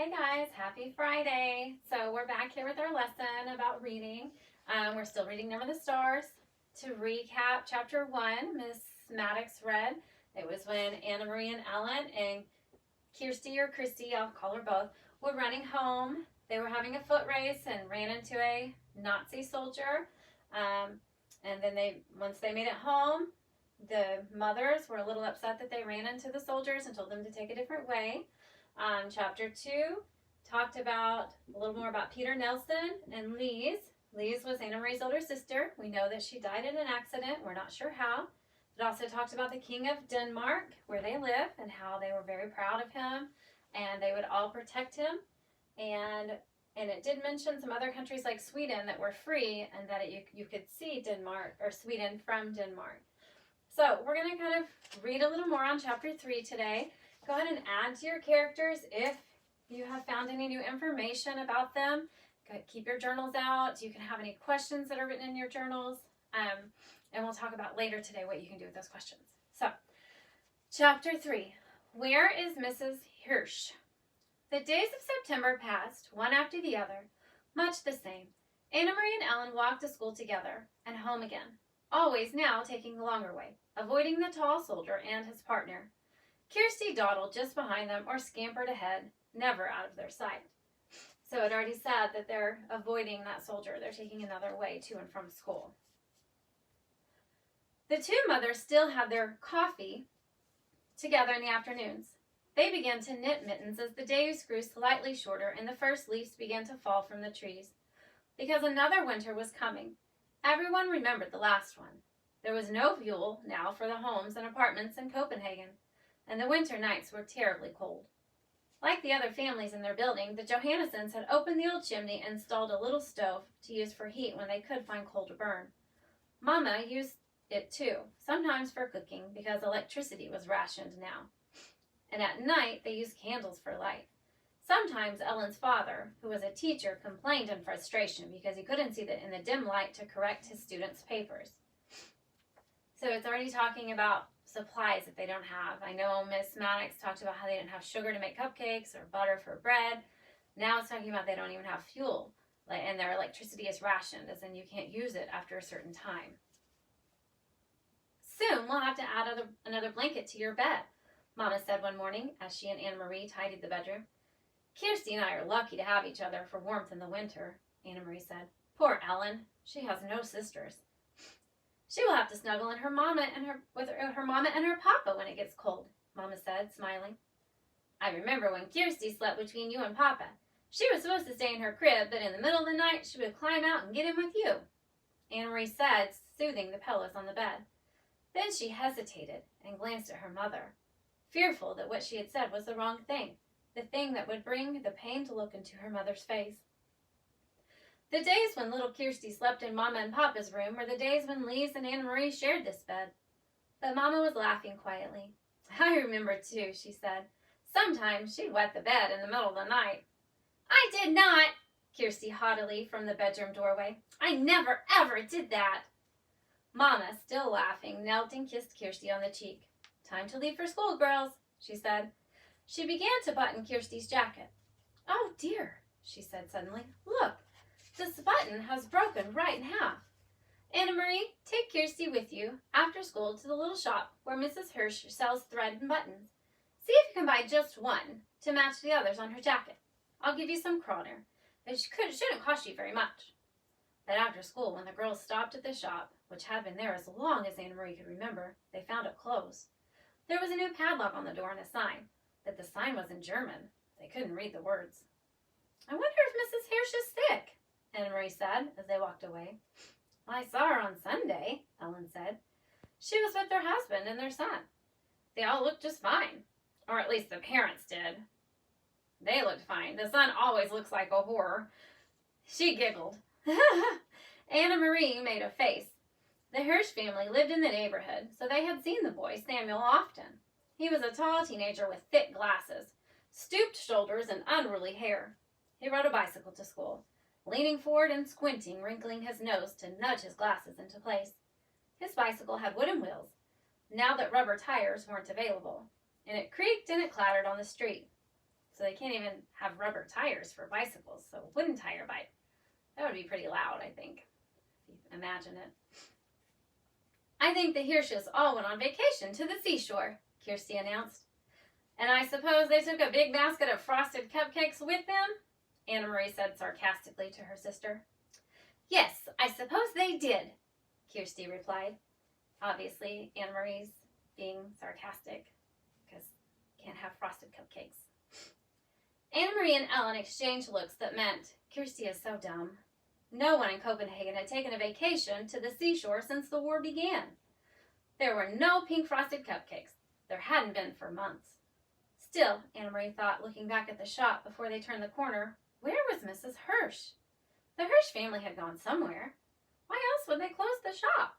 Hey guys, happy Friday. So we're back here with our lesson about reading. We're still reading Number the Stars. To recap, chapter 1, Miss Maddox read. It was when Annamarie and Ellen and Kirsty or Christy, I'll call her both, were running home. They were having a foot race and ran into a Nazi soldier. And then once they made it home, the mothers were a little upset that they ran into the soldiers and told them to take a different way. Chapter 2 talked about a little more about Peter Nelson and Lise. Lise was Annamarie's older sister. We know that she died in an accident. We're not sure how. It also talked about the King of Denmark, where they live, and how they were very proud of him, and they would all protect him. And it did mention some other countries like Sweden that were free, and that you could see Denmark or Sweden from Denmark. So we're going to kind of read a little more on chapter 3 today. Go ahead and add to your characters if you have found any new information about them. Keep your journals out. You can have any questions that are written in your journals. And we'll talk about later today what you can do with those questions. So, chapter 3. Where is Mrs. Hirsch? The days of September passed, one after the other, much the same. Annamarie and Ellen walked to school together and home again, always now taking the longer way, avoiding the tall soldier and his partner. Kirsty dawdled just behind them or scampered ahead, never out of their sight. So it already said that they're avoiding that soldier. They're taking another way to and from school. The two mothers still had their coffee together in the afternoons. They began to knit mittens as the days grew slightly shorter and the first leaves began to fall from the trees. Because another winter was coming. Everyone remembered the last one. There was no fuel now for the homes and apartments in Copenhagen, and the winter nights were terribly cold. Like the other families in their building, the Johannessens had opened the old chimney and installed a little stove to use for heat when they could find coal to burn. Mama used it too, sometimes for cooking because electricity was rationed now. And at night they used candles for light. Sometimes Ellen's father, who was a teacher, complained in frustration because he couldn't see in the dim light to correct his students' papers. So it's already talking about supplies that they don't have. I know Miss Maddox talked about how they didn't have sugar to make cupcakes or butter for bread. Now it's talking about they don't even have fuel, and their electricity is rationed, as in you can't use it after a certain time. Soon we'll have to add another blanket to your bed, Mama said one morning as she and Annamarie tidied the bedroom. Kirsty and I are lucky to have each other for warmth in the winter, Annamarie said. Poor Ellen, she has no sisters. She will have to snuggle in with her mama and her papa when it gets cold, Mama said, smiling. I remember when Kirsty slept between you and Papa. She was supposed to stay in her crib, but in the middle of the night she would climb out and get in with you, Annamarie said, soothing the pillows on the bed. Then she hesitated and glanced at her mother, fearful that what she had said was the wrong thing, the thing that would bring the pained look into her mother's face. The days when little Kirsty slept in Mama and Papa's room were the days when Lise and Annamarie shared this bed. But Mama was laughing quietly. I remember too, she said. Sometimes she'd wet the bed in the middle of the night. I did not, Kirsty haughtily from the bedroom doorway. I never, ever did that. Mama, still laughing, knelt and kissed Kirsty on the cheek. Time to leave for school, girls, she said. She began to button Kirsty's jacket. Oh, dear, she said suddenly. Look. This button has broken right in half. Annamarie, take Kirsty with you after school to the little shop where Mrs. Hirsch sells thread and buttons. See if you can buy just one to match the others on her jacket. I'll give you some kroner. It shouldn't cost you very much. But after school, when the girls stopped at the shop, which had been there as long as Annamarie could remember, they found it closed. There was a new padlock on the door and a sign, but the sign was in German. They couldn't read the words. I wonder if Mrs. Hirsch is sick, Annamarie said as they walked away. I saw her on Sunday, Ellen said. She was with their husband and their son. They all looked just fine, or at least the parents did. They looked fine. The son always looks like a horror. She giggled. Annamarie made a face. The Hirsch family lived in the neighborhood, so they had seen the boy, Samuel, often. He was a tall teenager with thick glasses, stooped shoulders, and unruly hair. He rode a bicycle to school, leaning forward and squinting, wrinkling his nose to nudge his glasses into place. His bicycle had wooden wheels, now that rubber tires weren't available, and it creaked and it clattered on the street. so they can't even have rubber tires for bicycles, so a wooden tire bike. That would be pretty loud, I think, if you imagine it. I think the Hirsches all went on vacation to the seashore, Kirsty announced. And I suppose they took a big basket of frosted cupcakes with them? Annamarie said sarcastically to her sister. Yes, I suppose they did, Kirsty replied. Obviously, Annamarie's being sarcastic because can't have frosted cupcakes. Annamarie and Ellen exchanged looks that meant, Kirsty is so dumb. No one in Copenhagen had taken a vacation to the seashore since the war began. There were no pink frosted cupcakes. There hadn't been for months. Still, Annamarie thought, looking back at the shop before they turned the corner, where was Mrs. Hirsch? The Hirsch family had gone somewhere. Why else would they close the shop?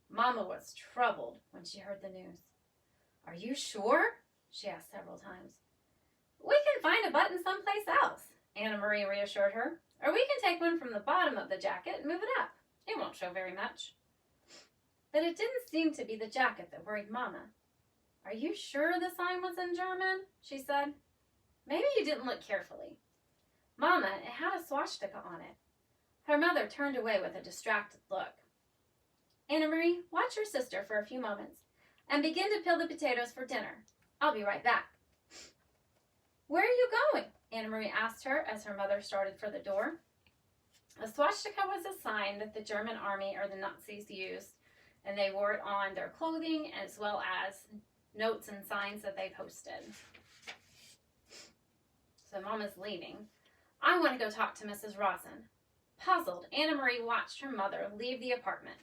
Mama was troubled when she heard the news. Are you sure? She asked several times. We can find a button someplace else, Annamarie reassured her. Or we can take one from the bottom of the jacket and move it up. It won't show very much. But it didn't seem to be the jacket that worried Mama. Are you sure the sign was in German? She said. Maybe you didn't look carefully. Mama, it had a swastika on it. Her mother turned away with a distracted look. Annamarie, watch your sister for a few moments and begin to peel the potatoes for dinner. I'll be right back. Where are you going? Annamarie asked her as her mother started for the door. A swastika was a sign that the German army or the Nazis used, and they wore it on their clothing as well as notes and signs that they posted. So Mama's leaving. I want to go talk to Mrs. Rosen. Puzzled, Annamarie watched her mother leave the apartment.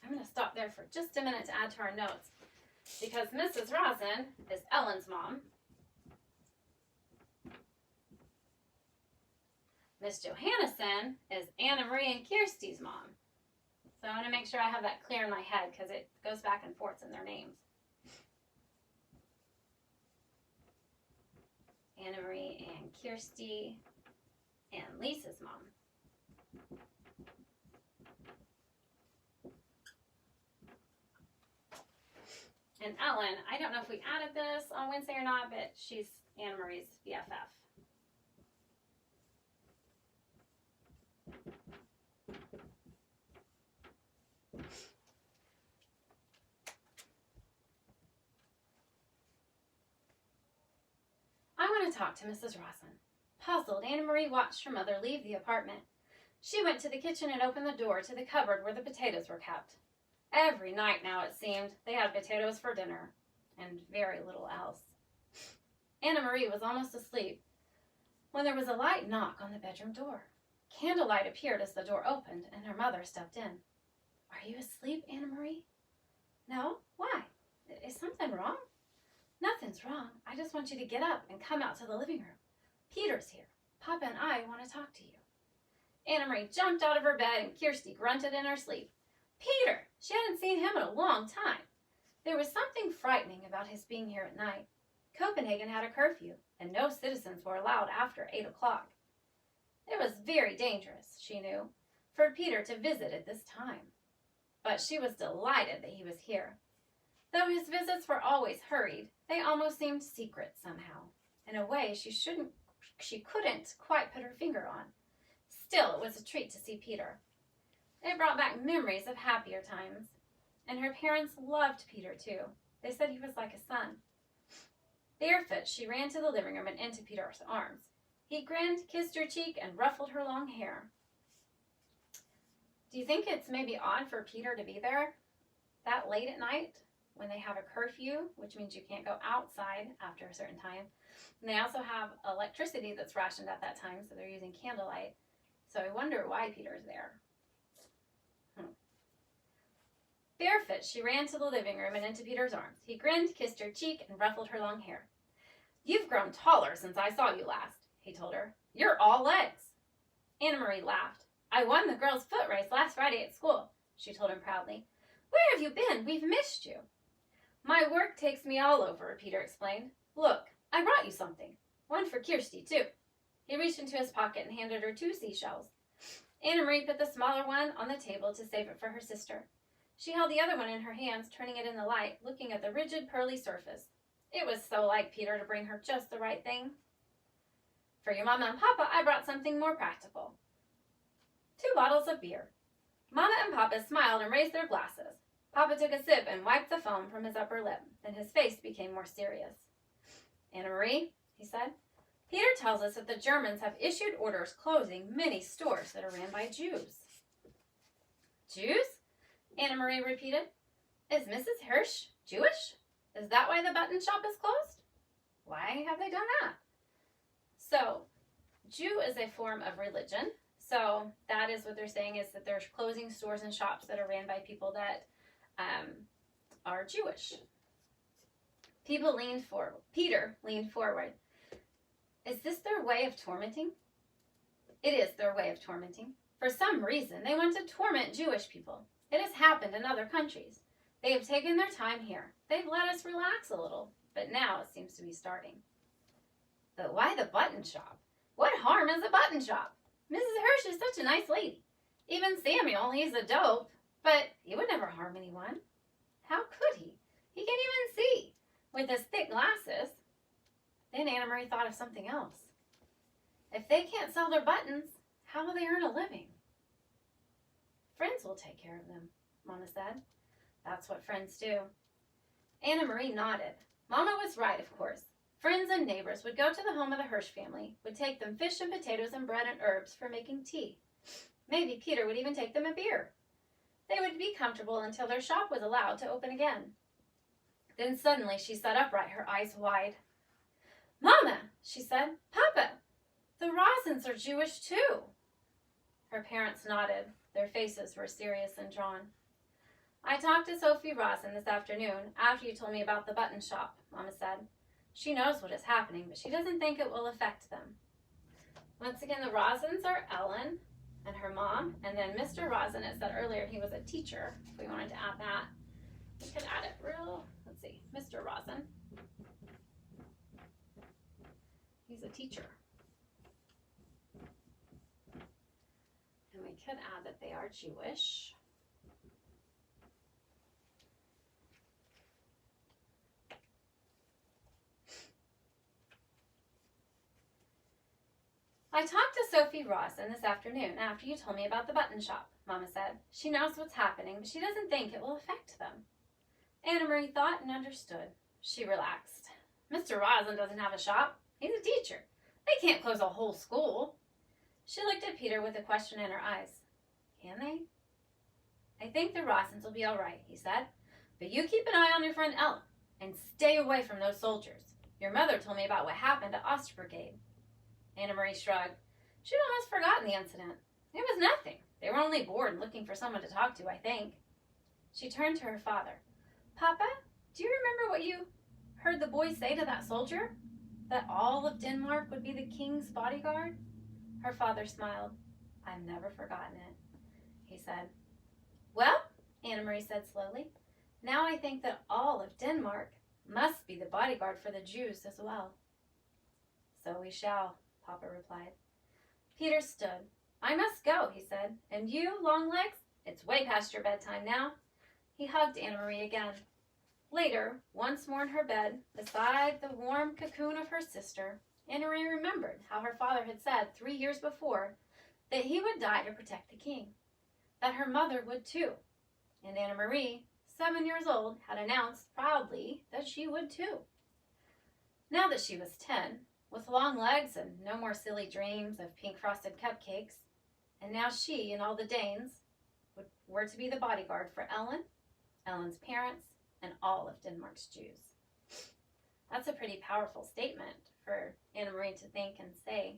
I'm going to stop there for just a minute to add to our notes, because Mrs. Rosen is Ellen's mom. Miss Johannesson is Annamarie and Kirsty's mom. So I want to make sure I have that clear in my head because it goes back and forth in their names. Annamarie and Kirsty and Lisa's mom. And Ellen, I don't know if we added this on Wednesday or not, but she's Annamarie's BFF. I want to talk to Mrs. Rosen. Puzzled, Annamarie watched her mother leave the apartment. She went to the kitchen and opened the door to the cupboard where the potatoes were kept. Every night now, it seemed, they had potatoes for dinner, and very little else. Annamarie was almost asleep when there was a light knock on the bedroom door. Candlelight appeared as the door opened, and her mother stepped in. Are you asleep, Annamarie? No? Why? Is something wrong? Nothing's wrong. I just want you to get up and come out to the living room. Peter's here. Papa and I want to talk to you. Annamarie jumped out of her bed and Kirsty grunted in her sleep. Peter! She hadn't seen him in a long time. There was something frightening about his being here at night. Copenhagen had a curfew, and no citizens were allowed after 8 o'clock. It was very dangerous, she knew, for Peter to visit at this time. But she was delighted that he was here. Though his visits were always hurried, they almost seemed secret somehow, in a way she couldn't quite put her finger on. Still, it was a treat to see Peter. It brought back memories of happier times, and her parents loved Peter too. They said he was like a son. Barefoot, she ran to the living room and into Peter's arms. He grinned, kissed her cheek, and ruffled her long hair. Do you think it's maybe odd for Peter to be there that late at night when they have a curfew, which means you can't go outside after a certain time? And they also have electricity that's rationed at that time, so they're using candlelight. So I wonder why Peter's there. Barefoot, she ran to the living room and into Peter's arms. He grinned, kissed her cheek, and ruffled her long hair. You've grown taller since I saw you last, he told her. You're all legs. Annamarie laughed. I won the girls' foot race last Friday at school, she told him proudly. Where have you been? We've missed you. My work takes me all over, Peter explained. Look, I brought you something. One for Kirsty, too. He reached into his pocket and handed her 2 seashells. Annamarie put the smaller one on the table to save it for her sister. She held the other one in her hands, turning it in the light, looking at the rigid, pearly surface. It was so like Peter to bring her just the right thing. For your Mama and Papa, I brought something more practical. 2 bottles of beer. Mama and Papa smiled and raised their glasses. Papa took a sip and wiped the foam from his upper lip. Then his face became more serious. Annamarie, he said, Peter tells us that the Germans have issued orders closing many stores that are ran by Jews. Jews? Annamarie repeated. Is Mrs. Hirsch Jewish? Is that why the button shop is closed? Why have they done that? So, Jew is a form of religion. So that is what they're saying, is that they're closing stores and shops that are ran by people that are Jewish. Peter leaned forward. Is this their way of tormenting? It is their way of tormenting. For some reason, they want to torment Jewish people. It has happened in other countries. They have taken their time here. They've let us relax a little, but now it seems to be starting. But why the button shop? What harm is a button shop? Mrs. Hirsch is such a nice lady. Even Samuel, he's a dope, but he would never harm anyone. How could he? He can't even see with his thick glasses. Then Annamarie thought of something else. If they can't sell their buttons, how will they earn a living? Friends will take care of them, Mama said. That's what friends do. Annamarie nodded. Mama was right, of course. Friends and neighbors would go to the home of the Hirsch family, would take them fish and potatoes and bread and herbs for making tea. Maybe Peter would even take them a beer. They would be comfortable until their shop was allowed to open again. Then suddenly she sat upright, her eyes wide. Mama, she said, Papa, the Rosens are Jewish too. Her parents nodded. Their faces were serious and drawn. I talked to Sophie Rosen this afternoon after you told me about the button shop, Mama said. She knows what is happening, but she doesn't think it will affect them. Once again, the Rosens are Ellen and her mom, and then Mr. Rosen, it said earlier he was a teacher. If we wanted to add that, we could add it let's see, Mr. Rosen. He's a teacher. And we could add that they are Jewish. I talked to Sophie Rosen this afternoon after you told me about the button shop, Mama said. She knows what's happening, but she doesn't think it will affect them. Annamarie thought and understood. She relaxed. Mr. Rosen doesn't have a shop. He's a teacher. They can't close a whole school. She looked at Peter with a question in her eyes. Can they? I think the Rosens will be all right, he said. But you keep an eye on your friend Ellen and stay away from those soldiers. Your mother told me about what happened at Oster Brigade. Annamarie shrugged. She'd almost forgotten the incident. It was nothing. They were only bored looking for someone to talk to, I think. She turned to her father. Papa, do you remember what you heard the boy say to that soldier? That all of Denmark would be the king's bodyguard? Her father smiled. I've never forgotten it, he said. Well, Annamarie said slowly, now I think that all of Denmark must be the bodyguard for the Jews as well. So we shall, Papa replied. Peter stood. I must go, he said. And you, Longlegs? It's way past your bedtime now. He hugged Annamarie again. Later, once more in her bed, beside the warm cocoon of her sister, Annamarie remembered how her father had said 3 years before that he would die to protect the king, that her mother would too, and Annamarie, 7 years old, had announced proudly that she would too. Now that she was 10, with long legs and no more silly dreams of pink frosted cupcakes, and now she and all the Danes were to be the bodyguard for Ellen, Ellen's parents, and all of Denmark's Jews. That's a pretty powerful statement for Annamarie to think and say,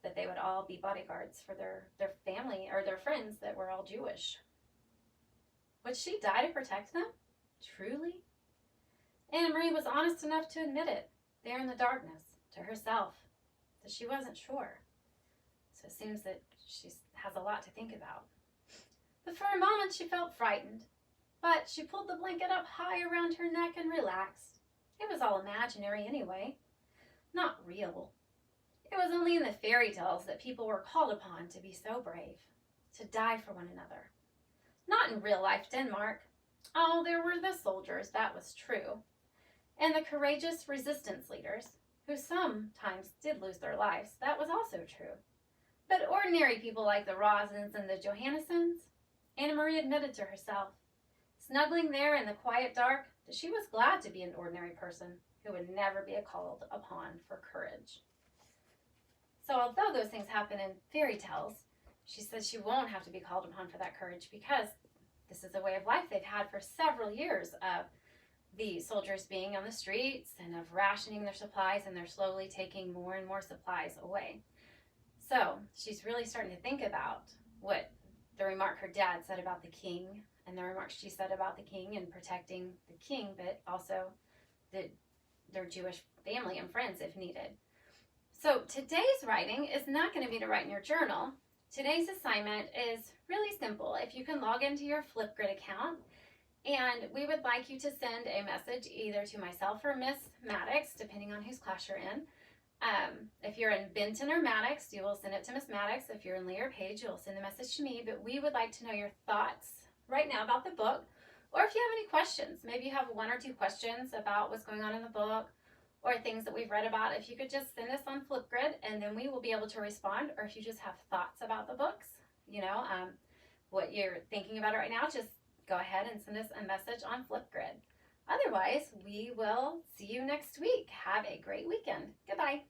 that they would all be bodyguards for their family or their friends that were all Jewish. Would she die to protect them? Truly? Annamarie was honest enough to admit it, there in the darkness, to herself, that she wasn't sure. So it seems that she has a lot to think about. But for a moment she felt frightened, but she pulled the blanket up high around her neck and relaxed. It was all imaginary anyway, not real. It was only in the fairy tales that people were called upon to be so brave, to die for one another. Not in real life Denmark. Oh, there were the soldiers, that was true. and the courageous resistance leaders, who sometimes did lose their lives. That was also true. But ordinary people like the Rosens and the Johannesons, Annamarie admitted to herself, snuggling there in the quiet dark, that she was glad to be an ordinary person who would never be called upon for courage. So although those things happen in fairy tales, she says she won't have to be called upon for that courage because this is a way of life they've had for several years of the soldiers being on the streets and of rationing their supplies, and they're slowly taking more and more supplies away. So she's really starting to think about what the remark her dad said about the king and the remarks she said about the king and protecting the king, but also their Jewish family and friends if needed. So today's writing is not going to be to write in your journal. Today's assignment is really simple. If you can log into your Flipgrid account, and we would like you to send a message either to myself or Miss Maddox, depending on whose class you're in. If you're in Benton or Maddox, you will send it to Miss Maddox. If you're in Lee or Page, you'll send the message to me. But we would like to know your thoughts right now about the book, or if you have any questions. Maybe you have 1 or 2 questions about what's going on in the book or things that we've read about. If you could just send us on Flipgrid, and then we will be able to respond. Or if you just have thoughts about the books, what you're thinking about it right now, just go ahead and send us a message on Flipgrid. Otherwise, we will see you next week. Have a great weekend. Goodbye.